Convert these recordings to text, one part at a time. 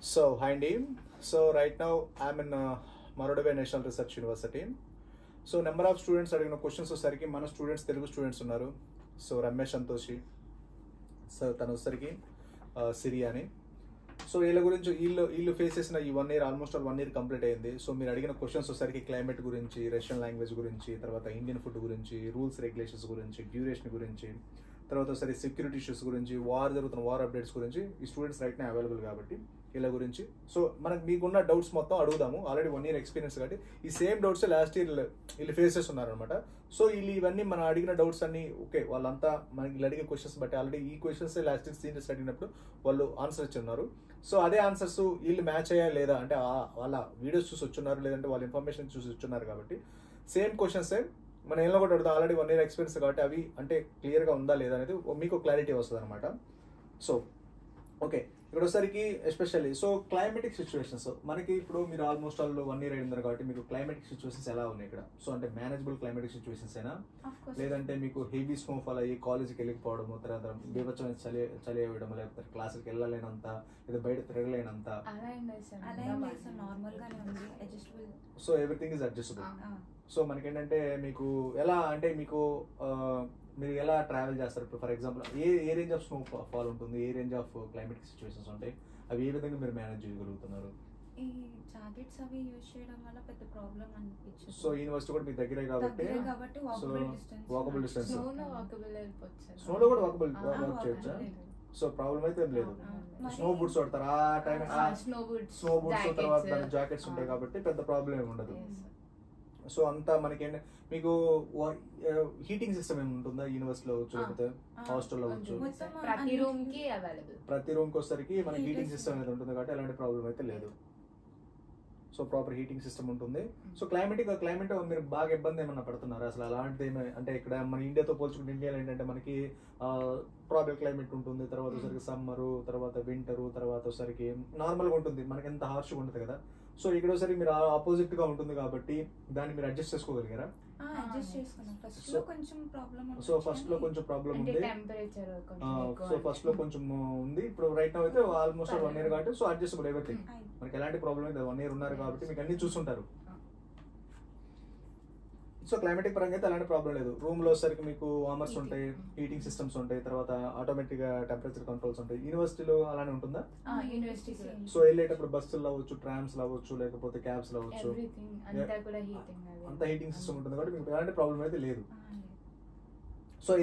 So, hi Andy. So, right now I'm in Maroda National Research University. So, number of students అడిగిన questions వచ్చేసరికి మన students Telugu students ఉన్నారు. So, Ramesh Santoshi, so తను వచ్చేసరికి సిరి అని. సో వీళ్ళ గురించి వీళ్ళు ఫేస్ చేసిన ఈ 1 year ఆల్మోస్ట్ 1 year కంప్లీట్ అయింది. సో మీరు అడిగిన క్వశ్చన్స్ వచ్చేసరికి క్లైమేట్ గురించి, రష్యన్ లాంగ్వేజ్ గురించి, తర్వాత ఇండియన్ ఫుడ్ గురించి, రూల్స్ రెగ్యులేషన్స్ గురించి, డ్యూరేషన్ గురించి, తర్వాత ఒకసారి సెక్యూరిటీ ఇష్యూస్ గురించి, జరుగుతున్న వార్ అప్డేట్స్ గురించి ఈ స్టూడెంట్స్ రైట్ నా అవైలబుల్ కాబట్టి ఇలా గురించి సో మనకు మీకున్న డౌట్స్ మొత్తం అడుగుదాము. ఆల్రెడీ 1 year ఎక్స్పీరియన్స్ కాబట్టి ఈ సేమ్ డౌట్స్ లాస్ట్ ఇయర్ వీళ్ళు ఫేస్ చేస్తున్నారు అనమాట. సో వీళ్ళు ఇవన్నీ మనం అడిగిన డౌట్స్ అన్ని ఓకే, వాళ్ళంతా మనకి వీళ్ళు అడిగే క్వశ్చన్స్ బట్టి ఆల్రెడీ ఈ క్వశ్చన్స్ లాస్ట్ ఇయర్ సీనియర్స్ అడిగినప్పుడు వాళ్ళు ఆన్సర్ ఇచ్చున్నారు. సో అదే ఆన్సర్స్ వీళ్ళు మ్యాచ్ అయ్యా లేదా అంటే వాళ్ళ వీడియోస్ చూసి వచ్చున్నారు, లేదంటే వాళ్ళ ఇన్ఫర్మేషన్ చూసి వచ్చున్నారు కాబట్టి సేమ్ క్వశ్చన్స్ మనం ఏళ్ళలో కూడా అడుగుతాం. ఆల్రెడీ 1 year ఎక్స్పీరియన్స్ కాబట్టి అవి అంటే క్లియర్గా ఉందా లేదా అనేది మీకు క్లారిటీ వస్తుంది అనమాట. సో ఓకే, ఇక్కడ వచ్చేసరికి ఎస్పెషల్లీ సో క్లైమేటిక్ సిచ్యువేషన్స్ మనకి ఇప్పుడు మీరు ఆల్మోస్ట్ ఆల్ 1 year అయింది కాబట్టి మీకు క్లైమేటిక్ సిచ్యువేషన్స్ ఎలా ఉన్నాయి ఇక్కడ? సో అంటే మేనేజబుల్ క్లైమేటిక్ సిచ్యువేషన్స్ అయినా, లేదంటే మీకు హెవీ స్నోఫాల్ అయ్యి కాలేజీకి వెళ్ళకపోవడము, తర్వాత బీభత్సమైన చలి వేయడం, లేకపోతే క్లాసుకి వెళ్ళలేనంత, లేదా బయట తిరగలేనంత, so everything is adjustable. So మనకేంటంటే మీకు ఎలా అంటే మీకు మీరు ఎలా ట్రావెల్ చేస్తారు? ఇప్పుడు for example A range of snow fall ఉంటుంది, ఏ రేంజ్ ఆఫ్ క్లైమేటిక్ సిచ్యువేషన్స్ ఉంటాయి, అవి ఏ విధంగా మీరు మేనేజ్ చేయగలుగుతున్నారు? ఈ జాకెట్స్ అవి యూజ్ చేయడం వల్ల పెద్ద ప్రాబ్లం అనిపించదు. సో యూనివర్సిటీ కూడా మీ దగ్గరే కాబట్టి వాకబుల్ డిస్టెన్స్, స్నోలో కూడా వాకబుల్ వర్క్ చేయొచ్చా? సో ప్రాబ్లం అయితే ఏం లేదు. స్నో బూట్స్ వాడతారు ఆ టైం, స్నో బూట్స్ తర్వాత జాకెట్స్ ఉంటాయి కాబట్టి పెద్ద ప్రాబ్లం ఏమి ఉండదు. సో అంతా మనకి మీకు హీటింగ్ సిస్టమ్ ఏమి ఉంటుందా యూనివర్సిటీలో అవచ్చు, లేకపోతే హాస్టల్లో అవచ్చు? ప్రతి రూమ్ కి వచ్చేసరికి మనకి హీటింగ్ సిస్టమ్ అనేది ఉంటుంది కాబట్టి ఎలాంటి ప్రాబ్లం అయితే లేదు. సో ప్రాపర్ హీటింగ్ సిస్టమ్ ఉంటుంది. సో క్లైమేట్ మీరు బాగా ఇబ్బంది ఏమన్నా పడుతున్నారు అసలు? అలాంటిది ఏమైనా అంటే ఇక్కడ మన ఇండియాతో పోల్చుకుంటే ఇండియాలో ఏంటంటే మనకి ట్రాపికల్ క్లైమేట్ ఉంటుంది, తర్వాత వచ్చరికి సమ్మరు, తర్వాత వింటరు, తర్వాత వచ్చరికి నార్మల్గా ఉంటుంది, మనకి ఎంత హార్ష్గా ఉంటుంది కదా. సో ఇక్కడ ఒకసారి మీరు ఆపోజిట్ గా ఉంటుంది కాబట్టి దాన్ని మీరు అడ్జస్ట్ చేసుకోగలిగారా? సో ఫస్ట్ లో కొంచెం ప్రాబ్లం ఉంది, సో ఫస్ట్ లో కొంచెం ఉంది. ఇప్పుడు రైట్ నౌ అయితే ఆల్మోస్ట్ 1 year కాబట్టి సో అడ్జస్టబుల్ ఎవ్రీథింగ్, మనకి ఎలాంటి ప్రాబ్లం అయితే 1 year ఉన్నారు కాబట్టి మీకు అన్ని చూసుంటారు. సో క్లైమేటిక్ పరంగా అయితే అలాంటి ప్రాబ్లం లేదు. రూమ్ లో వచ్చరికి మీకు వార్మర్స్ ఉంటాయి, హీటింగ్ సిస్టమ్స్ ఉంటాయి, తర్వాత ఆటోమేటిక్ గా టెంపరేచర్ కంట్రోల్స్ ఉంటాయి. యూనివర్సిటీలో అలానే ఉంటుందా? సో వెళ్ళేటప్పుడు బస్సులు అవ్వచ్చు, ట్రామ్స్ అవ్వచ్చు, లేకపోతే క్యాబ్స్ అవ్వచ్చు, అంత హీటింగ్ సిస్టమ్ ఉంటుంది కాబట్టి మీకు ఎలాంటి ప్రాబ్లం అయితే లేదు. సో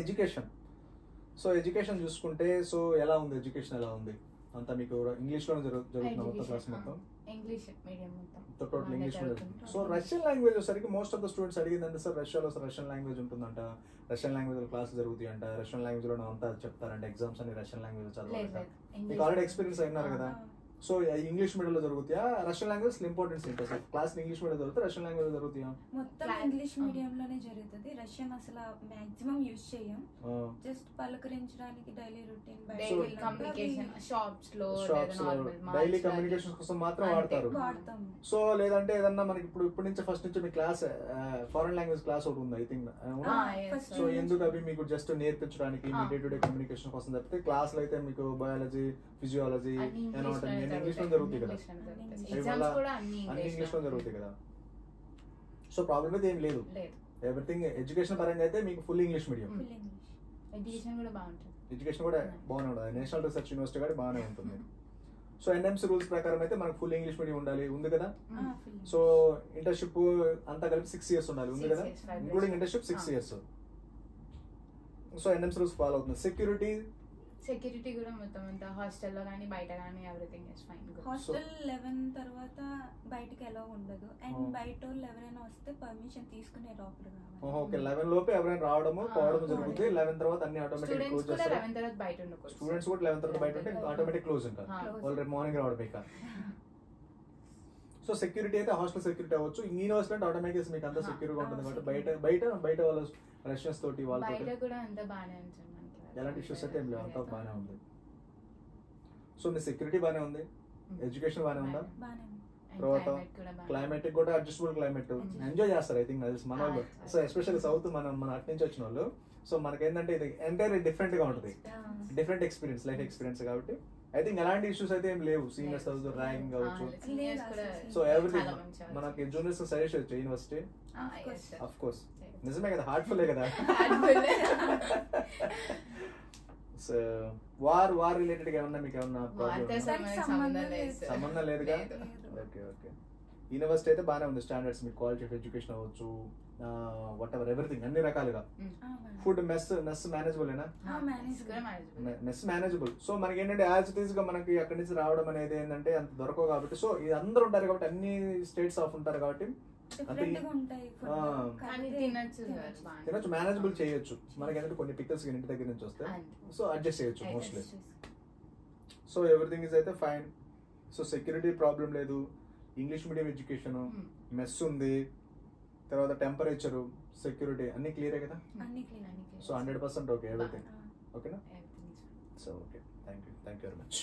ఎడ్యుకేషన్ చూసుకుంటే సో ఎలా ఉంది? ఎడ్యుకేషన్ ఎలా ఉంది? అంతా మీకు ఇంగ్లీష్ లోనే జరుగుతుంది మొత్తం క్లాస్ మొత్తం? ఇంగ్లీష్ మీడియం మొత్తం total English medium. So Russian language వచ్చేసరికి మోస్ట్ ఆఫ్ ద స్టూడెంట్స్ అడిగిందంటే సార్ రష్యాలో రష్యన్ లాంగ్వేజ్ ఉంటుందంట, రష్యన్ లాంగ్వేజ్ లో క్లాస్ జరుగుతాయి అంట, రష్యన్ లాంగ్వేజ్ లో అంతా చెప్తారంట, ఎగ్జామ్స్ అని రష్యన్ లాంగ్వేజ్ చదవాలంట. మీకు ఆల్రెడీ ఎక్స్పీరియన్స్ అయినారు కదా. సో ఇంగ్లీష్ మీడియం లో జరుగుతాయా? రష్యన్ లాంగ్వేజ్ ఇంపార్టెన్స్ ఏంటి అసలు? క్లాస్ ఇంగ్లీష్ మీడియం జరుగుతా, రష్యన్ లాంగ్వేజ్ జరుగుతాయా? మొత్తం ఇంగ్లీష్ మీడియం లోనే జరుగుతుంది. రష్యన్ అసలు మాక్సిమం యూజ్ చేయం, జస్ట్ పలకరించడానికి డైలీ రొటీన్ డైలీ కమ్యూనికేషన్ కోసం మాత్రం వాడతారు. సో లేదంటే ఏదన్నా మనకి ఇప్పుడు నుంచి ఫస్ట్ నుంచి మీ క్లాస్ ఫారెన్ లాంగ్వేజ్ క్లాస్ ఒకటి ఉంది ఐ థింక్. సో ఎందుకు అవి మీకు జస్ట్ నేర్పించడానికి మీ డే టు డే కమ్యూనికేషన్ కోసం తప్పితే క్లాస్ లో అయితే మీకు బయాలజీ, ఫిజియాలజీ, ఎనాటమీ ఇంగ్లీష్ లో జరుగుతాయి కదా, అన్ని ఇంగ్లీష్ లో జరుగుతాయి కదా. సో ప్రాబ్లం అయితే ఏం లేదు, ఎవ్రీథింగ్ ఎడ్యుకేషన్ పరంగా అయితే మీకు ఫుల్ ఇంగ్లీష్ మీడియం. ఎడ్యుకేషన్ కూడా బాగుంటుంది, ఎడ్యుకేషన్ కూడా బాగానే ఉంటుంది, నేషనల్ రీసెర్చ్ యూనివర్సిటీ కూడా బాగానే ఉంటుంది. సో ఎన్ఎంసీ రూల్స్ ప్రకారం అయితే మనకు ఫుల్ ఇంగ్లీష్ మీడియం ఉండాలి, ఉంది కదా. సో ఇంటర్న్షిప్ అంతా కలిపి 6 years ఉండాలి, ఉంది కదా, including internship 6 years. So NMC rules follow అవుతుంది. సెక్యూరిటీ కూడా మొత్తం అంతా హాస్టల్లో కానీ బయట కానీ ఎవ్రీథింగ్ ఇస్ ఫైన్. హాస్టల్ 11 తర్వాత బయటకి ఎలా ఉండదు, అండ్ బయట ఎవరైనా వస్తే పర్మిషన్ తీసుకునే లోపల రావాలి. ఓకే, 11 లోపు ఎవరైనా రావడము పోవడం జరుగుతుంది. 11 తర్వాత అన్ని ఆటోమేటిక్ క్లోజ్ చేస్తారు. 11 తర్వాత బయట ఉండకూడదు. స్టూడెంట్స్ కూడా 11 తర్వాత బయట ఉంటే ఆటోమేటిక్ క్లోజ్ ఉంటారు, వాళ్ళు రేపు మార్నింగ్ రావడం ఇక. సో సెక్యూరిటీ అయితే హాస్టల్ సెక్యూరిటీ అవ్వచ్చు, యూనివర్సిటీ అంటే ఆటోమేటిక్ మీకు అంతా సెక్యూర్ గా ఉంటుంది కాబట్టి బయట వాళ్ళ రష్యన్స్ తోటి వాళ్ళతో కూడా అంతా బాగానే ఉంటుంది, ఎలాంటి ఇష్యూస్ అయితే ఏం లేవు, అంతా బాగానే ఉంది. సో మీ సెక్యూరిటీ బాగానే ఉంది, ఎడ్యుకేషన్ బాగానే ఉందా? తర్వాత క్లైమేట్ కూడా అడ్జస్టబుల్ క్లైమేట్, ఎంజాయ్ చేస్తారు ఐ థింక్ మన వాళ్ళు. సో ఎస్పెషల్లీ సౌత్ మన అటు నుంచి వచ్చిన వాళ్ళు. సో మనకేంటంటే ఇది ఎంటైర్ డిఫరెంట్ గా ఉంటుంది, డిఫరెంట్ ఎక్స్పీరియన్స్, లైఫ్ ఎక్స్పీరియన్స్ కాబట్టి ఐ థింక్ ఎలాంటి ఇష్యూస్ అయితే ఏం లేవు. సీనియర్స్ అవ్వచ్చు, ర్యాంక్ కావచ్చు. సో ఎవ్రీథింగ్ మనకి జూనియర్స్ సజెస్ట్ చేయొచ్చు యూనివర్సిటీ. ఆఫ్ కోర్స్ నిజమే కదా, హార్ట్ఫుల్లే కదా. సో వార్ రిలేటెడ్ గా ఏమన్నా మీకు ఏమన్నా సంబంధం లేదుగా? Okay okay. యూనివర్సిటీ అయితే బాగానే ఉంది, స్టాండర్డ్స్ మీకు క్వాలిటీ ఆఫ్ ఎడ్యుకేషన్ అవ్వచ్చు, వాట్ ఎవర్ ఎవ్రీథింగ్ అన్ని రకాలుగా. ఫుడ్ మెస్ మేనేజబుల్ ఏనా? Mess manageable. సో మనకి ఏంటంటే యాజ్ ఇట్ ఈస్ గా మనకి అక్కడి నుంచి రావడం అనేది ఏంటంటే అంత దొరకవు కాబట్టి, సో ఇది అందరూ ఉంటారు కాబట్టి, అన్ని స్టేట్స్ ఆఫ్ ఉంటారు కాబట్టి తినొచ్చు, మేనేజబుల్ చేయొచ్చు. మనకి ఏంటంటే కొన్ని పిక్కల్స్ ఇంటి దగ్గర నుంచి వస్తాయి, సో అడ్జస్ట్ చేయొచ్చు మోస్ట్లీ. సో ఎవ్రీథింగ్ ఇస్ అయితే ఫైన్. సో సెక్యూరిటీ ప్రాబ్లం లేదు, ఇంగ్లీష్ మీడియం ఎడ్యుకేషన్, మెస్ ఉంది, తర్వాత టెంపరేచరు, సెక్యూరిటీ అన్ని క్లియరే కదా? సో 100% ఓకే ఎవ్రీథింగ్ ఓకేనా? So okay, thank you very much.